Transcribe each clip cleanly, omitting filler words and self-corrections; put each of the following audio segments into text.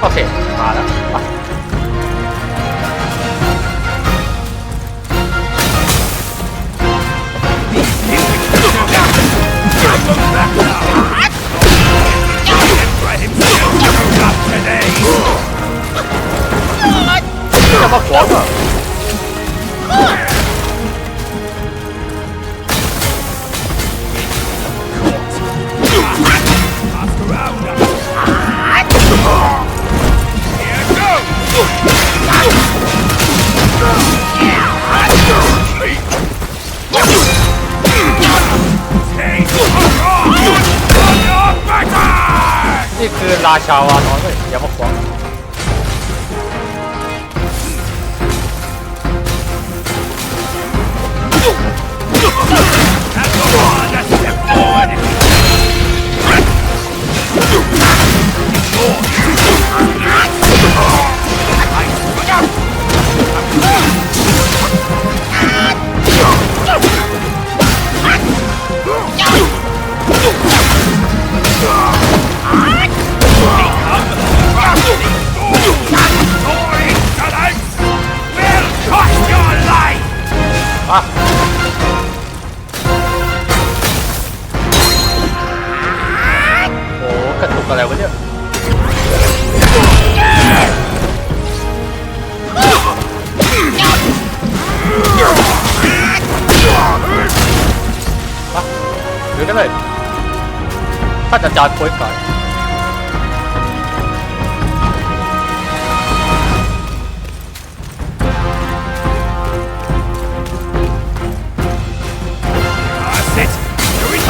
โอเคมาแล้วไปจะมาขวางเหรอนี่คือราชาวานอนเลยอย่ามาขวางโอ้กระตุกอะไรวะเนี่ยดูกันเลยท่านอาจารย์ป่วยก่อน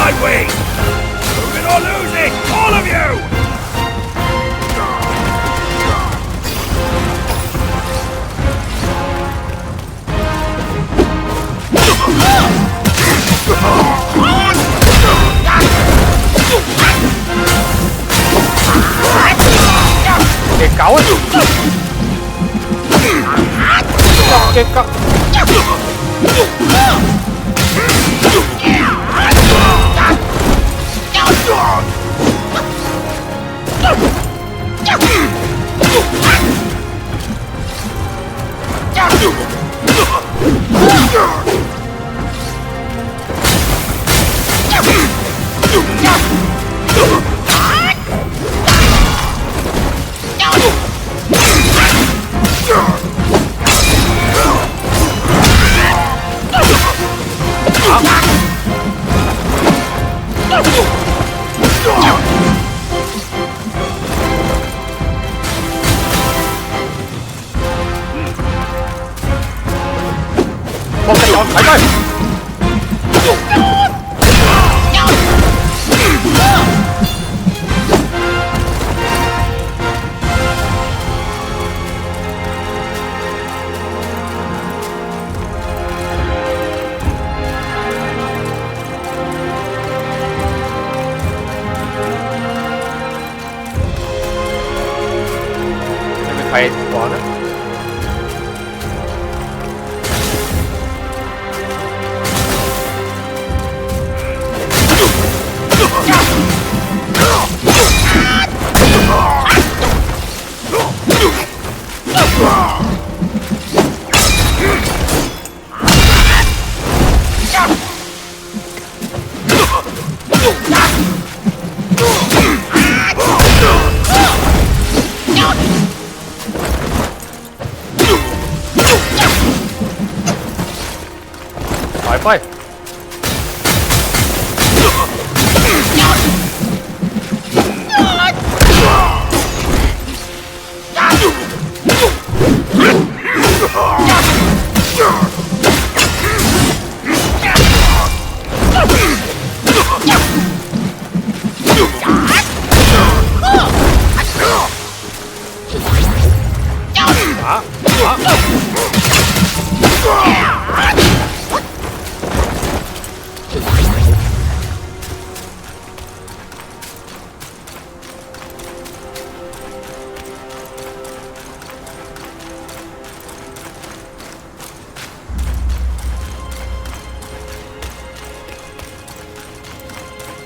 My way! Move it or lose it! All of you! Get going! Get going! Một cái chọn phải coi phải bỏ đóไป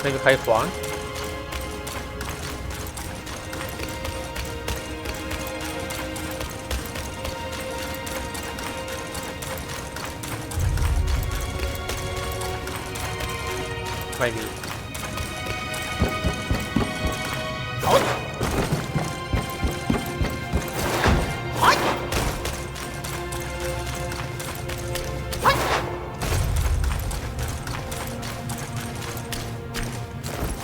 ไม่มีใครขวาง ไม่มี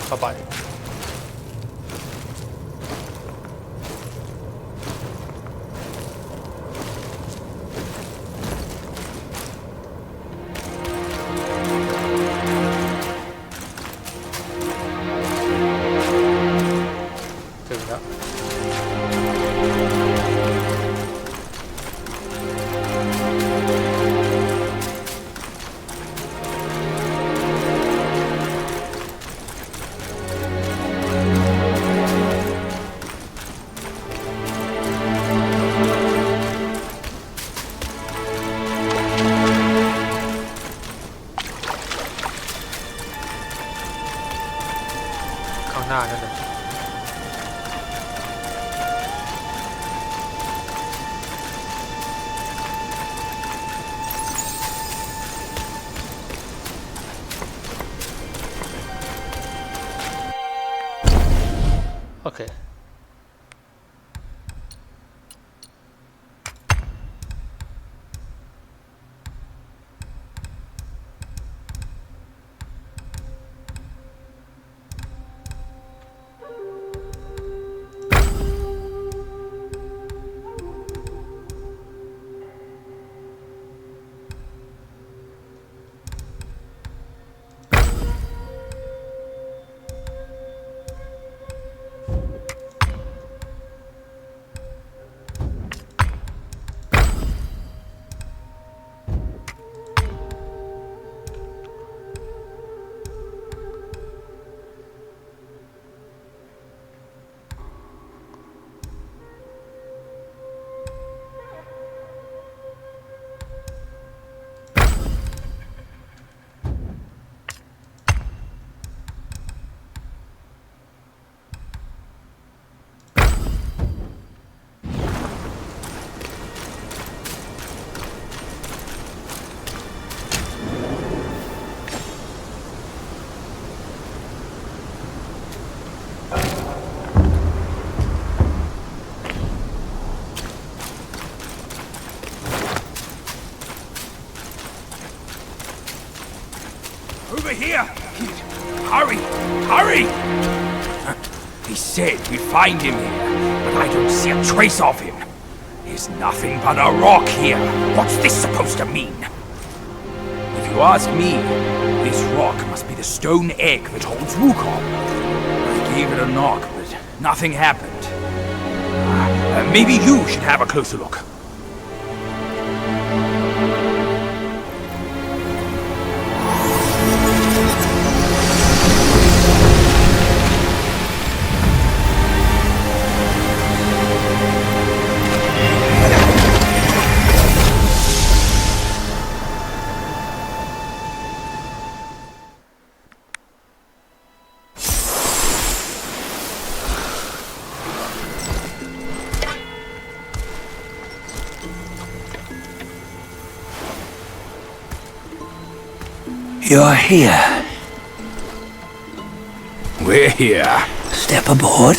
เข้าไปถึงแล้ว ข้างหน้านั่นเลยโอเคOver here! Hurry! Hurry! He said we'd find him here, but I don't see a trace of him. There's nothing but a rock here. What's this supposed to mean? If you ask me, this rock must be the stone egg that holds Wukong. I gave it a knock, but nothing happened. Maybe you should have a closer look. You're here. We're here. Step aboard.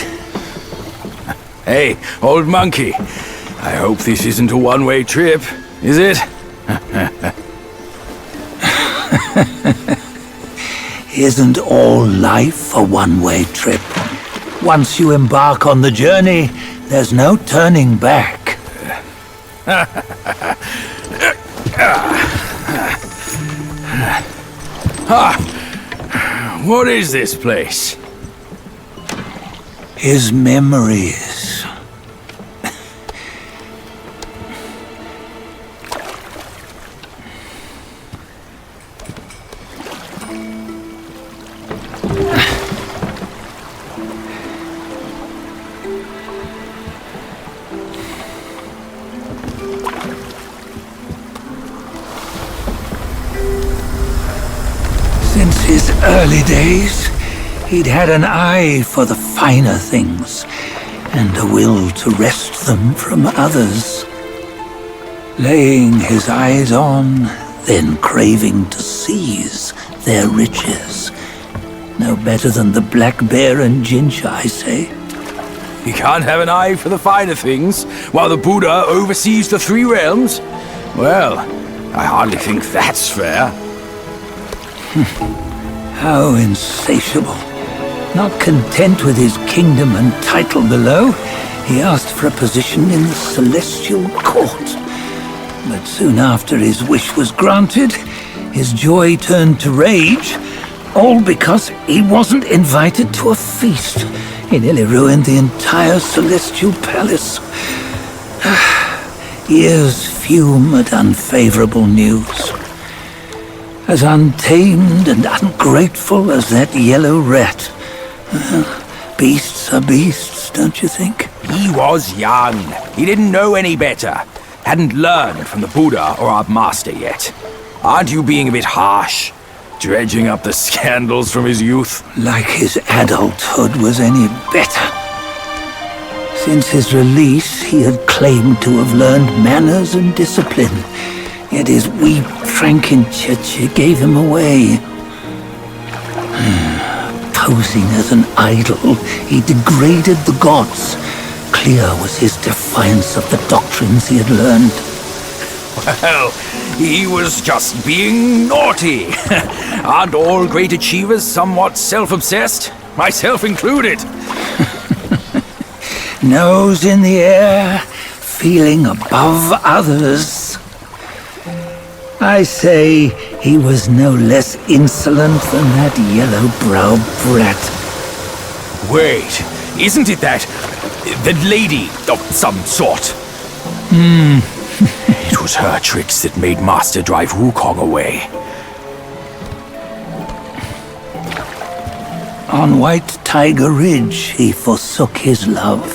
Hey, old monkey. I hope this isn't a one-way trip, is it? Isn't all life a one-way trip? Once you embark on the journey, there's no turning back. What is this place? His memories. Since his early days, he'd had an eye for the finer things, and a will to wrest them from others. Laying his eyes on, then craving to seize their riches, No better than the black bear and ginger, I say. You can't have an eye for the finer things, while the Buddha oversees the three realms? Well, I hardly think that's fair. How insatiable. Not content with his kingdom and title below, he asked for a position in the celestial court. But soon after his wish was granted, his joy turned to rage, all because he wasn't invited to a feast. He nearly ruined the entire celestial palace. Ears fume at unfavorable news. As untamed and ungrateful as that yellow rat. Beasts are beasts, don't you think? He was young. He didn't know any better. Hadn't learned from the Buddha or our master yet. Aren't you being a bit harsh? Dredging up the scandals from his youth? Like his adulthood was any better. Since his release, he had claimed to have learned manners and discipline. Yet his weak Frankenchurch gave him away. Posing as an idol, he degraded the gods. Clear was his defiance of the doctrines he had learned. Well, he was just being naughty. Aren't all great achievers somewhat self-obsessed? Myself included. Nose in the air, feeling above others. I say he was no less insolent than that yellow-browed brat. Wait, isn't it that lady of some sort? It was her tricks that made Master drive Wukong away. On White Tiger Ridge, he forsook his love.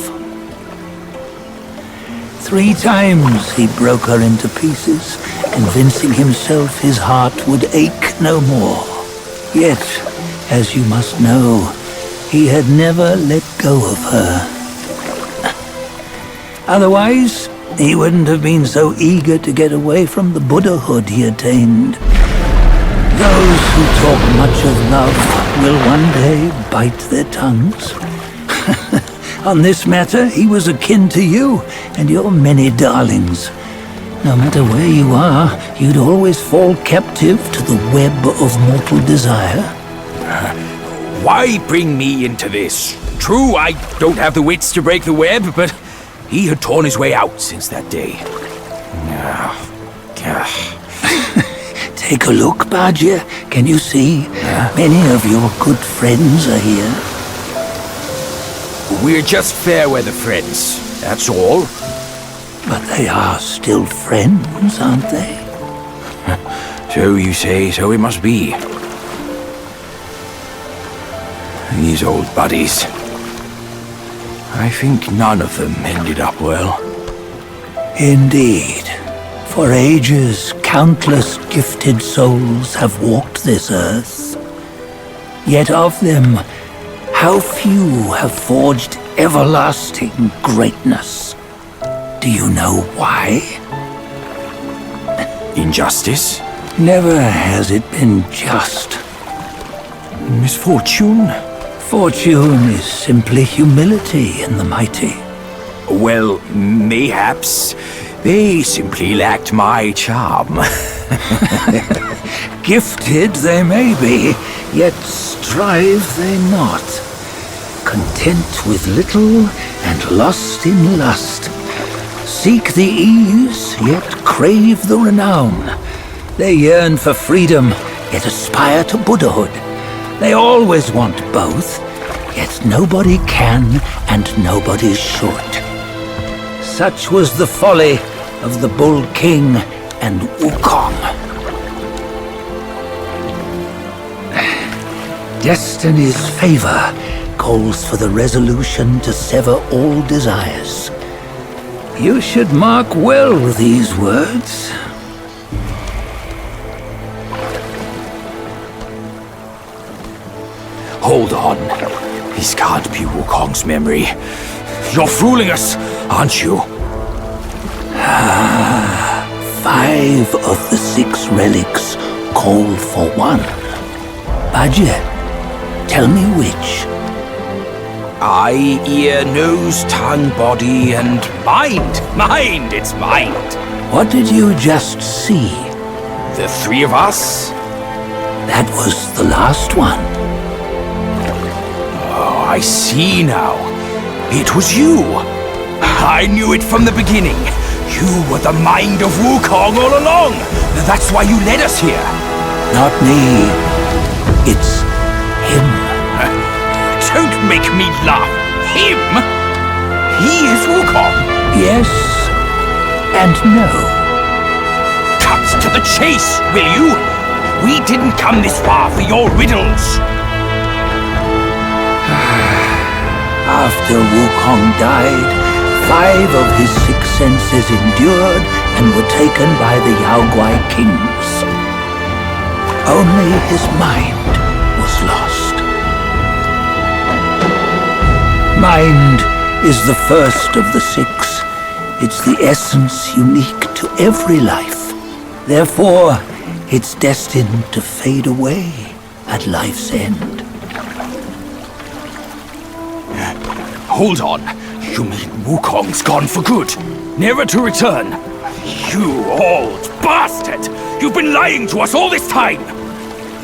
3 times he broke her into pieces, convincing himself his heart would ache no more. Yet, as you must know, he had never let go of her. Otherwise, he wouldn't have been so eager to get away from the Buddhahood he attained. Those who talk much of love will one day bite their tongues. On this matter, he was akin to you and your many darlings. No matter where you are, you'd always fall captive to the web of mortal desire. Why bring me into this? True, I don't have the wits to break the web, but he had torn his way out since that day. Take a look, Badger. Can you see? Many of your good friends are here. We're just fair-weather friends, that's all. But they are still friends, aren't they? So you say, so it must be. These old buddies. I think none of them ended up well. Indeed. For ages, countless gifted souls have walked this earth. Yet of them, how few have forged everlasting greatness? Do you know why? Injustice? Never has it been just. Misfortune? Fortune is simply humility in the mighty. Well, mayhaps they simply lacked my charm. Gifted they may be, yet strive they not. Content with little and lost in lust. Seek the ease, yet crave the renown. They yearn for freedom, yet aspire to Buddhahood. They always want both, yet nobody can and nobody should. Such was the folly of the Bull King and Wukong. Destiny's favor calls for the resolution to sever all desires. You should mark well these words. Hold on. This can't be Wukong's memory. You're fooling us, aren't you? 5 of the 6 relics call for one. Badger, Tell me which. Eye, ear, nose, tongue, body, and mind. Mind, it's mind. What did you just see? The three of us? That was the last one. Oh, I see now. It was you. I knew it from the beginning. You were the mind of Wukong all along. That's why you led us here. Not me. It's him. Don't make me laugh. Him? He is Wukong. Yes and no. Cut to the chase, will you? We didn't come this far for your riddles. After Wukong died, 5 of his 6 senses endured and were taken by the Yaoguai kings. Only his mind was lost. Mind is the first of the 6. It's the essence unique to every life. Therefore, it's destined to fade away at life's end. Hold on. You mean Wukong's gone for good? Never to return? You old bastard! You've been lying to us all this time!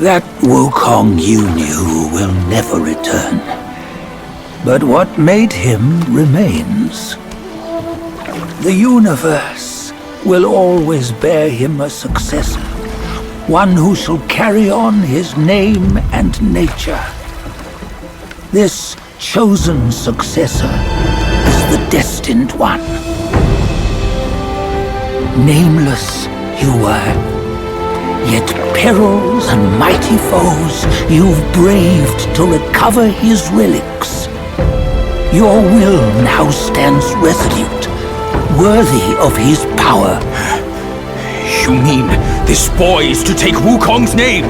That Wukong you knew will never return. But what made him remains. The universe will always bear him a successor, one who shall carry on his name and nature. This chosen successor is the destined one. Nameless you were, yet perils and mighty foes you've braved to recover his relics. Your will now stands resolute, worthy of his power. You mean this boy is to take Wukong's name?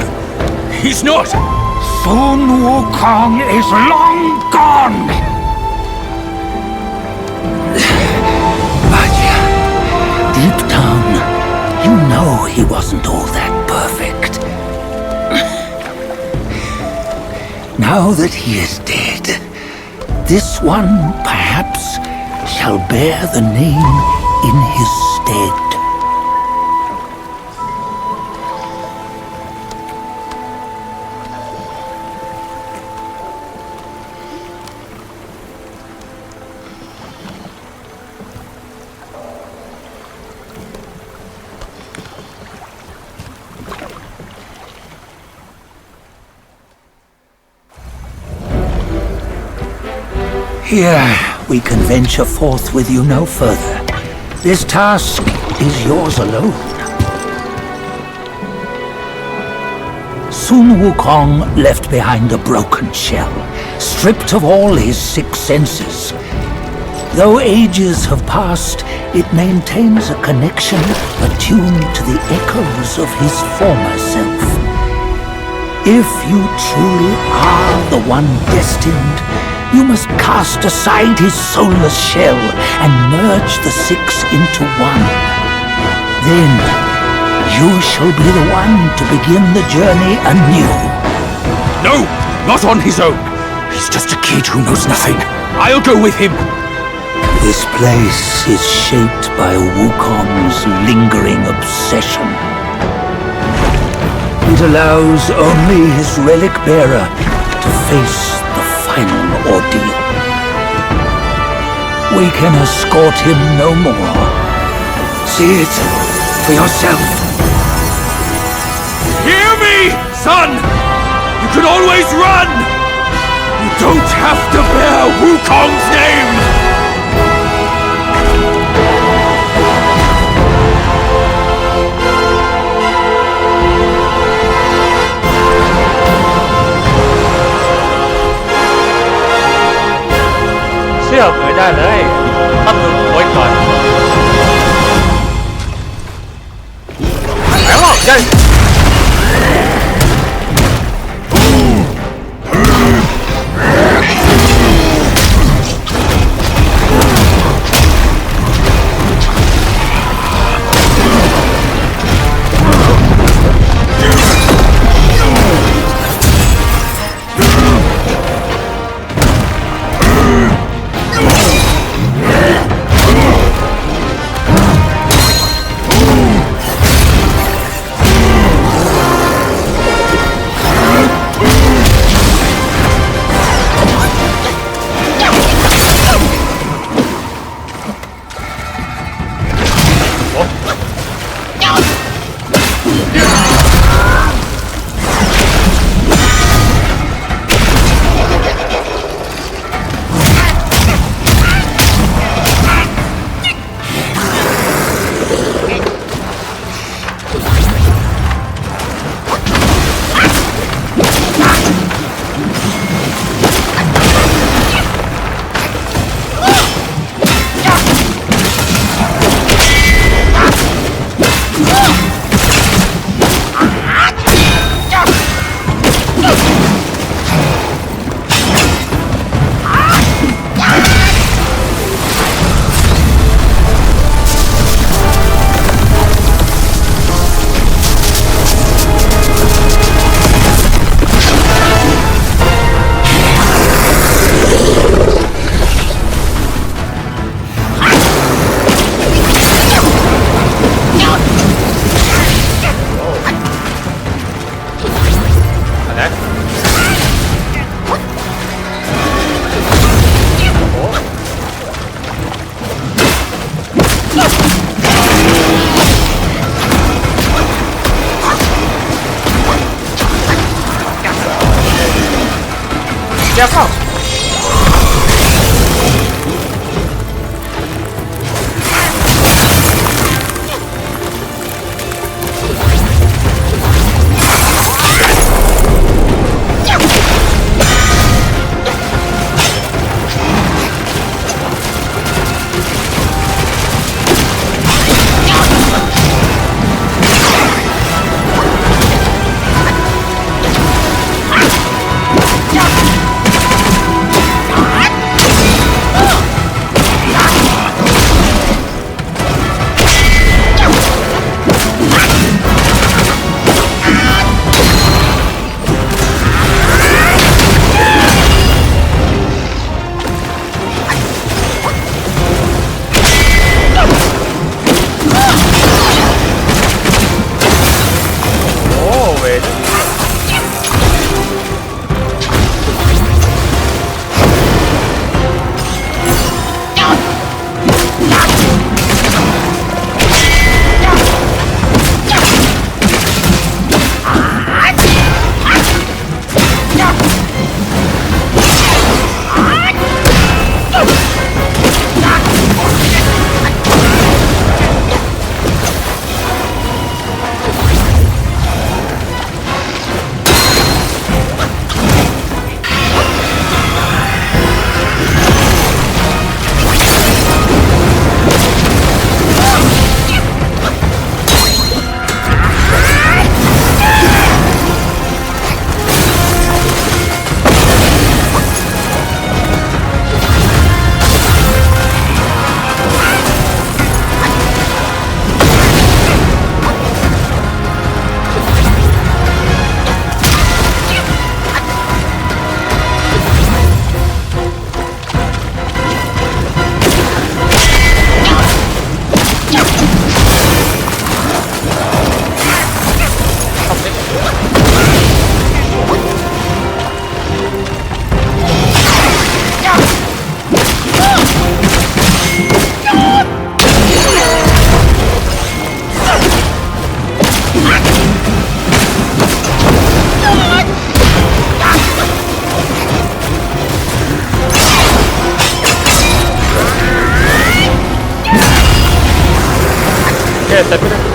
He's not! Sun Wukong is long gone! But deep down, you know he wasn't all that perfect. Now that he is dead, this one, perhaps, shall bear the name in his stead. Here, we can venture forth with you no further. This task is yours alone. Sun Wukong left behind a broken shell, stripped of all his 6 senses. Though ages have passed, it maintains a connection attuned to the echoes of his former self. If you truly are the one destined, you must cast aside his soulless shell and merge the 6 into one. Then, you shall be the one to begin the journey anew. No! Not on his own! He's just a kid who knows nothing. I'll go with him! This place is shaped by Wukong's lingering obsession. It allows only his relic bearer to face the final ordeal. We can escort him no more. See it for yourself. Hear me, son! You can always run! You don't have to bear Wukong's name! Xiêu người ta đấy, bắt được cuối tuần. Kéo vào dây. ยักเข้าเสร็จไปเลย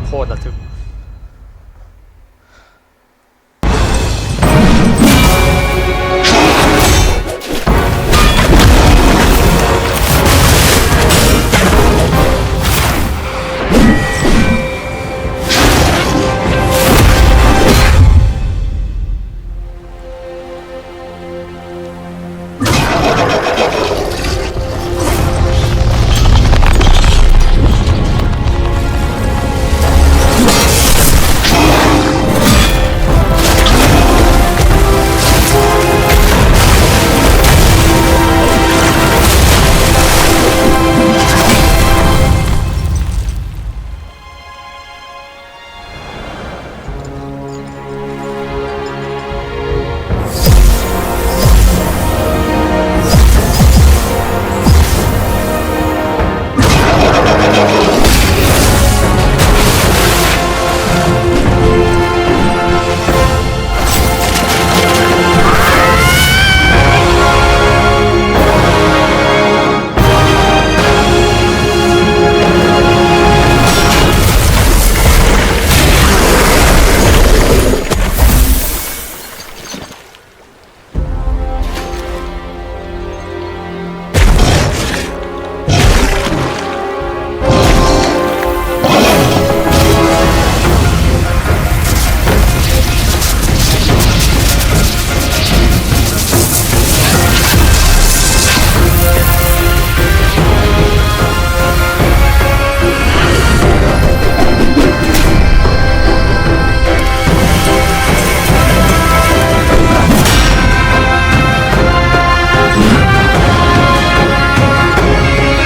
โคตรระทึก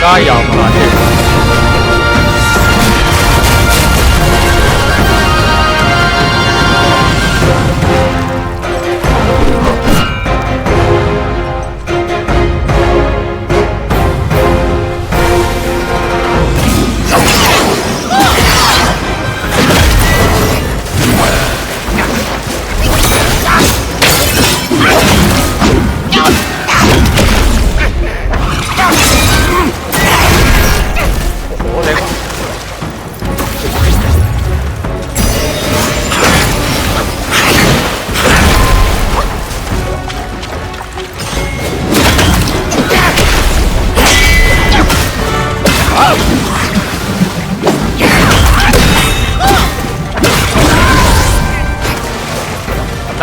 ก้ายาวมหาเทพ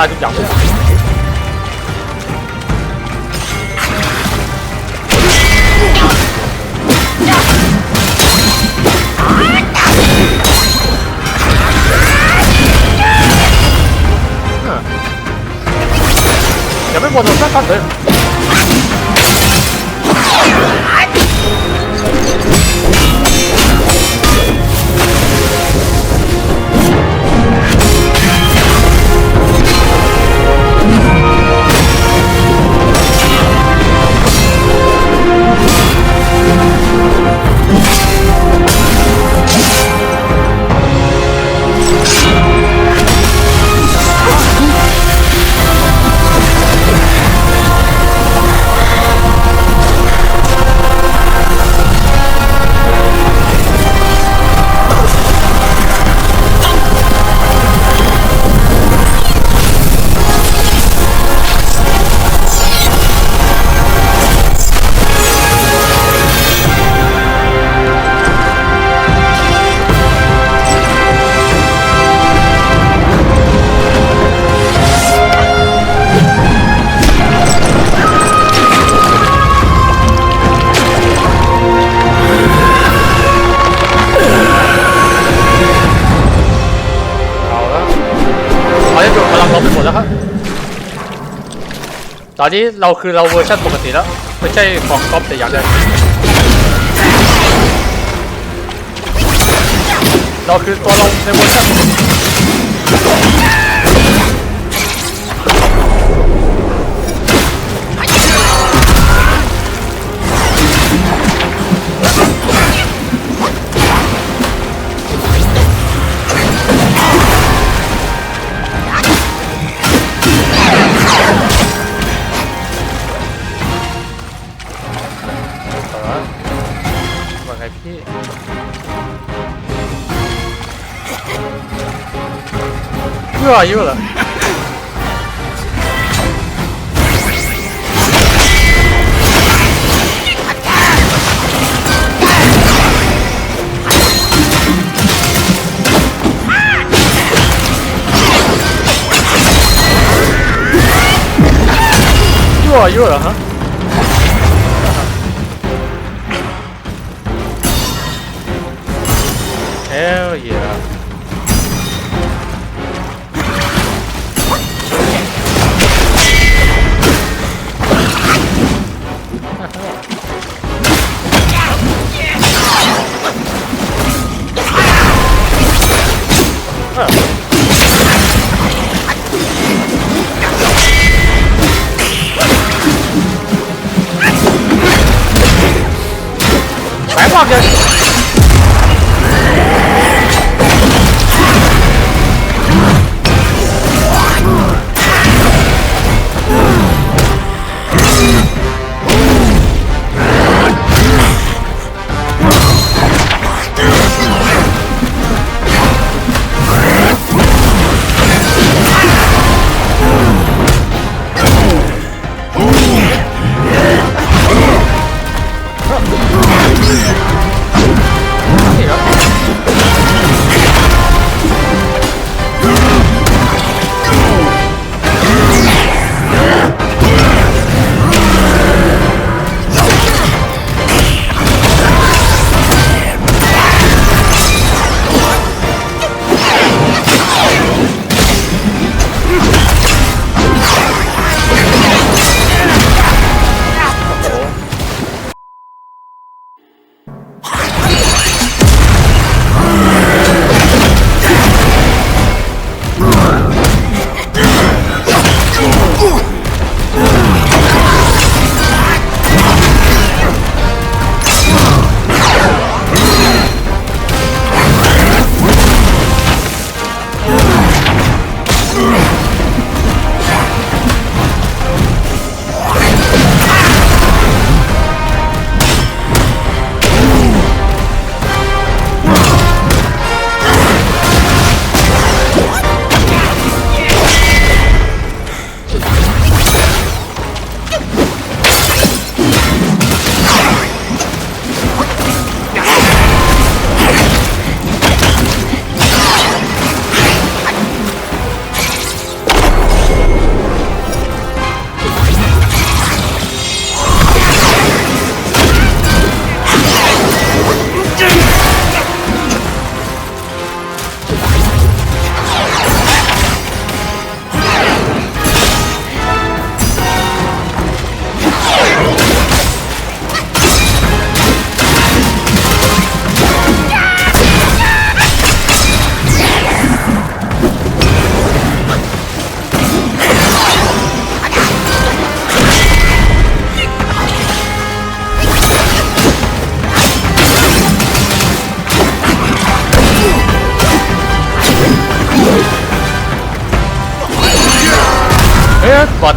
ได้ทุกอย่างอย่าไม่หมดหรอกนะครับเลย ตอนนี้เราเวอร์ชันปกติแล้วไม่ใช่ของก๊อปแต่อย่างใดเราคือตัวเราในเวอร์ชันว่าไงพี่เมื่ออายุเหรออายุเหรอฮะHell yeah. Phải không kìa. But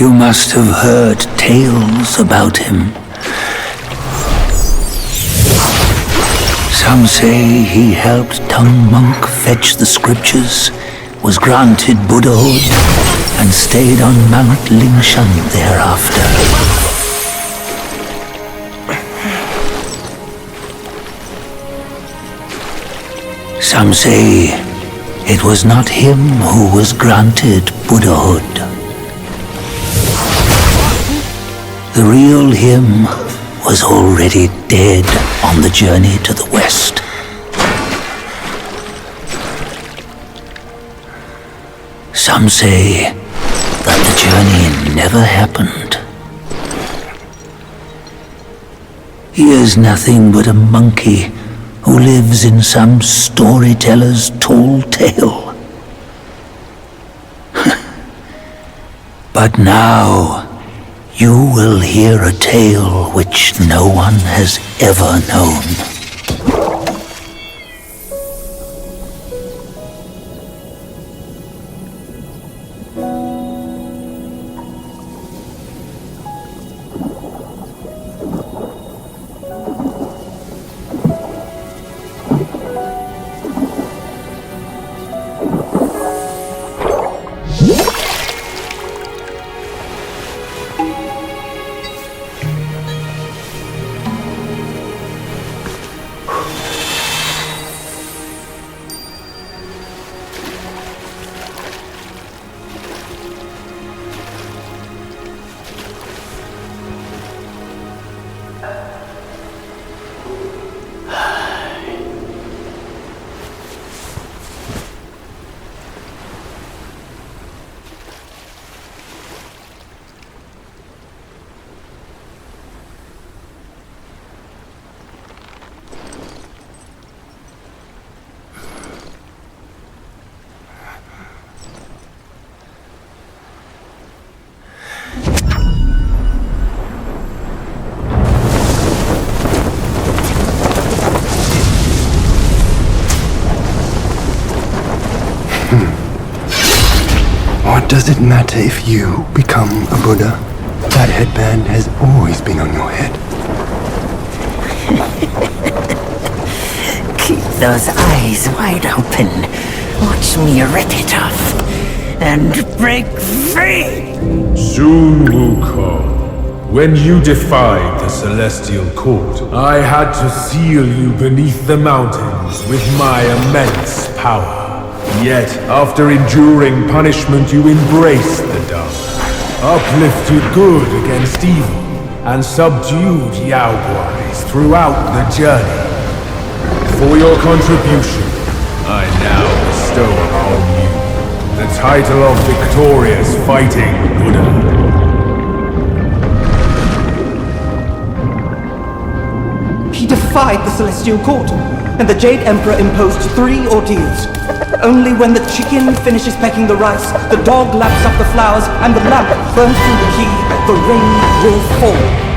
You must have heard tales about him. Some say he helped Tung Monk fetch the scriptures, was granted Buddhahood, and stayed on Mount Lingshan thereafter. Some say it was not him who was granted Buddhahood. The real him was already dead on the journey to the west. Some say that the journey never happened. He is nothing but a monkey who lives in some storyteller's tall tale. But now, you will hear a tale which no one has ever known. What does it matter if you become a Buddha? That headband has always been on your head. Keep those eyes wide open. Watch me rip it off and break free. Sun Wukong, when you defied the Celestial Court, I had to seal you beneath the mountains with my immense power. Yet, after enduring punishment, you embraced the dark, uplifted good against evil, and subdued Yaoguais throughout the journey. For your contribution, I now bestow upon you the title of Victorious Fighting Buddha. He defied the Celestial Court, and the Jade Emperor imposed 3 ordeals. Only when the chicken finishes pecking the rice, the dog laps up the flowers, and the lamp burns through the key, the rain will fall.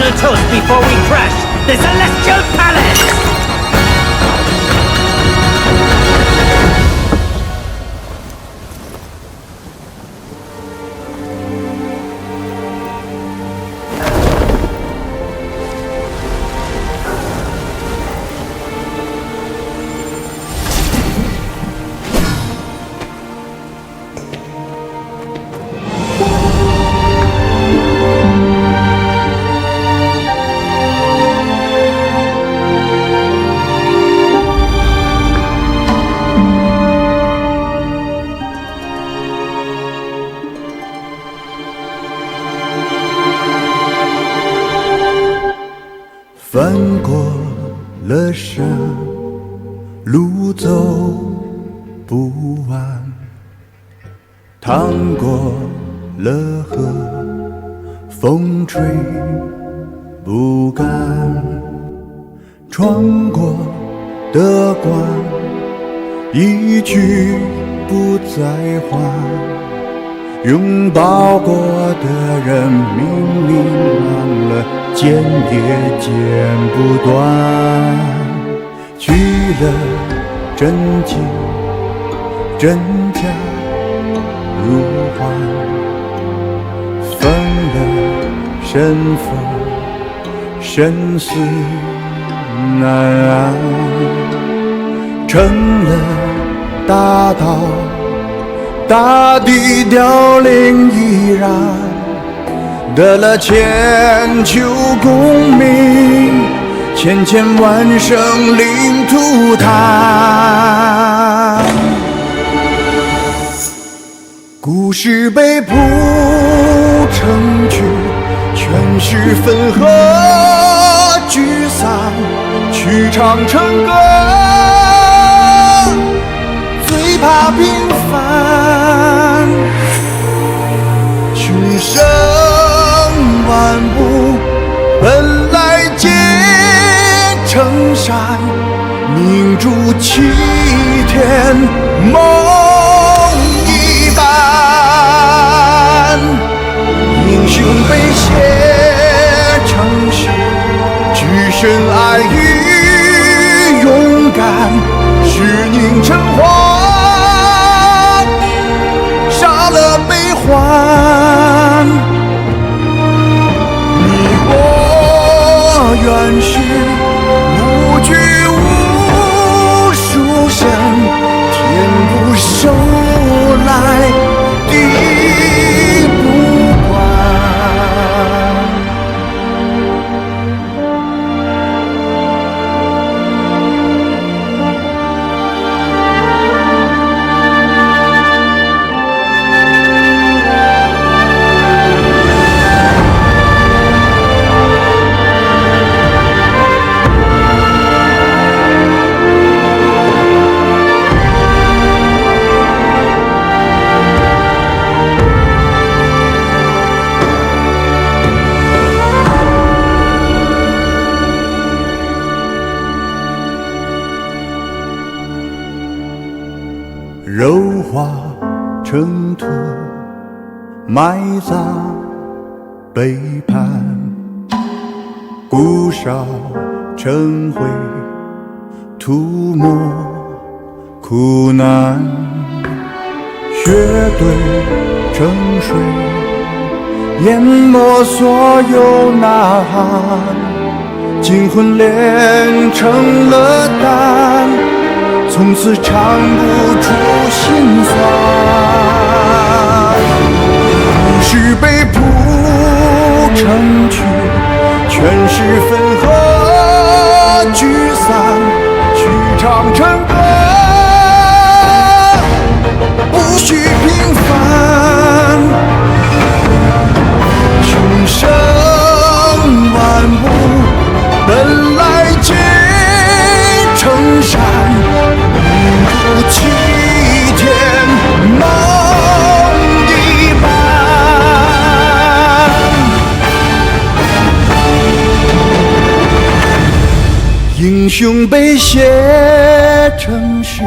final toast before we crash the Celestial Palace! 翻过了山，路走不完，趟过了河，风吹不干，穿过的关，一去不再还。拥抱过的人，明明忘了，剪也剪不断。去了真情，真假如幻；分了身份，生死难安。成了大道，大地凋零依然，得了千秋功名，千千万生灵涂炭。故事被谱成曲，全是分合聚散，曲唱成歌，最怕平凡。群生万物本来皆成山，凝铸齐天梦一般。英雄被写成诗，举身爱与勇敢，是凝成花，杀了悲欢。你我原是无惧无数生，天不收来地不管。肉化成土，埋葬背叛，骨烧成灰，涂抹苦难，血兑成水，淹没所有呐喊，精魂炼成了丹，从此尝不出心酸。故事被谱成曲，全是分合聚散，曲唱成歌，不许平凡。群生万物本来皆成山，齐天梦一般。英雄被写成诗，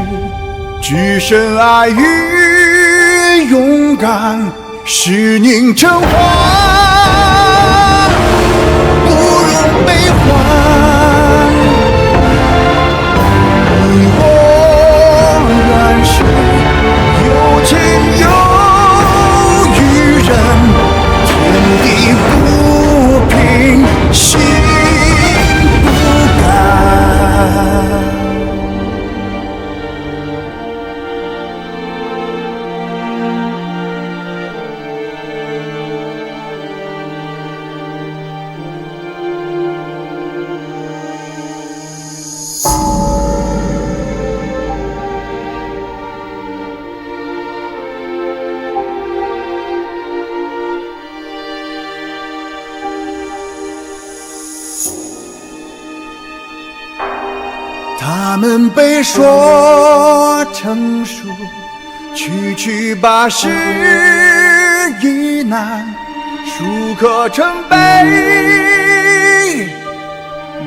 举身爱与勇敢，是凝成花，不他们被说成书，区区八十一难，书刻成碑，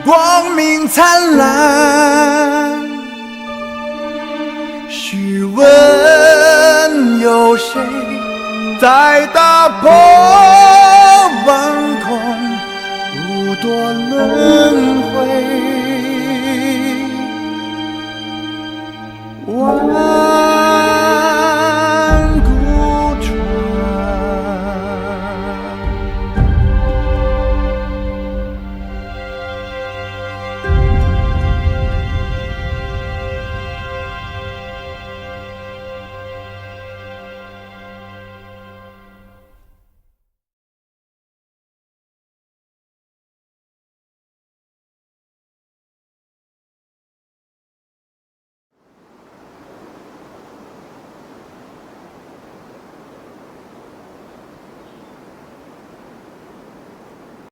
光明灿烂。试问有谁在打破